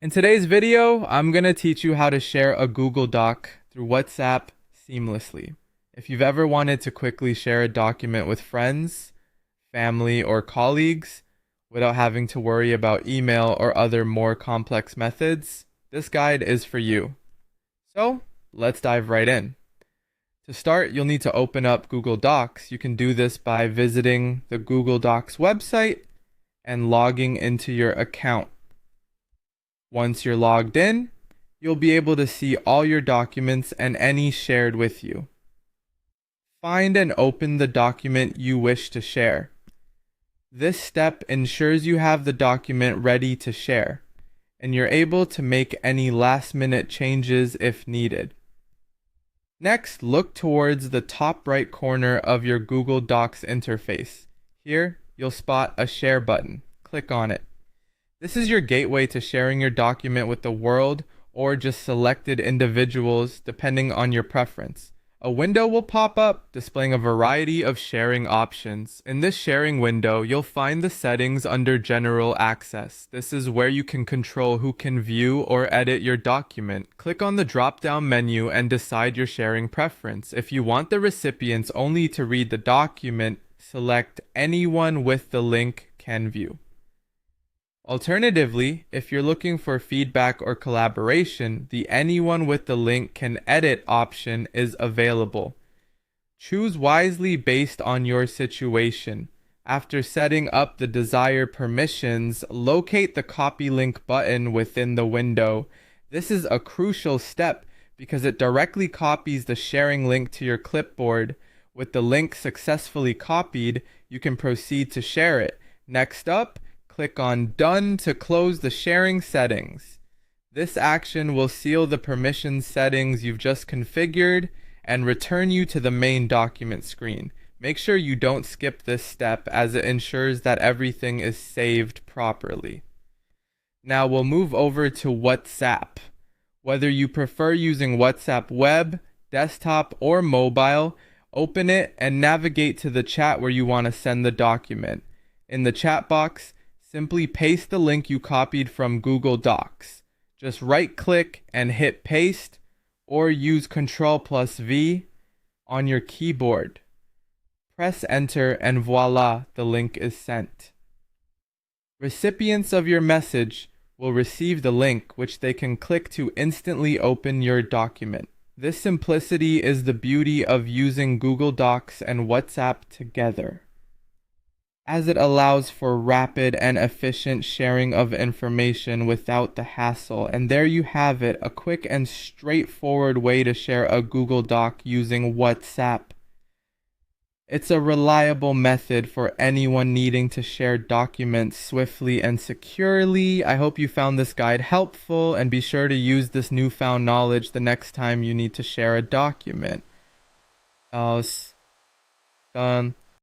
In today's video, I'm going to teach you how to share a Google Doc through WhatsApp seamlessly. If you've ever wanted to quickly share a document with friends, family, or colleagues without having to worry about email or other more complex methods, this guide is for you. So, let's dive right in. To start, you'll need to open up Google Docs. You can do this by visiting the Google Docs website and logging into your account. Once you're logged in, you'll be able to see all your documents and any shared with you. Find and open the document you wish to share. This step ensures you have the document ready to share, and you're able to make any last-minute changes if needed. Next, look towards the top right corner of your Google Docs interface. Here, you'll spot a Share button. Click on it. This is your gateway to sharing your document with the world or just selected individuals depending on your preference. A window will pop up displaying a variety of sharing options. In this sharing window, you'll find the settings under General Access. This is where you can control who can view or edit your document. Click on the drop-down menu and decide your sharing preference. If you want the recipients only to read the document, select Anyone with the link can view. Alternatively, if you're looking for feedback or collaboration, the Anyone with the link can edit option is available. Choose wisely based on your situation. After setting up the desired permissions, locate the copy link button within the window. This is a crucial step because it directly copies the sharing link to your clipboard. With the link successfully copied, you can proceed to share it. Next up, click on Done to close the sharing settings. This action will seal the permission settings you've just configured and return you to the main document screen. Make sure you don't skip this step as it ensures that everything is saved properly. Now we'll move over to WhatsApp. Whether you prefer using WhatsApp web, desktop, or mobile, open it and navigate to the chat where you want to send the document. In the chat box, simply paste the link you copied from Google Docs. Just right-click and hit paste, or use Ctrl+V on your keyboard. Press enter and voila, the link is sent. Recipients of your message will receive the link, which they can click to instantly open your document. This simplicity is the beauty of using Google Docs and WhatsApp together, as it allows for rapid and efficient sharing of information without the hassle. And there you have it, a quick and straightforward way to share a Google Doc using WhatsApp. It's a reliable method for anyone needing to share documents swiftly and securely. I hope you found this guide helpful, and be sure to use this newfound knowledge the next time you need to share a document. Done.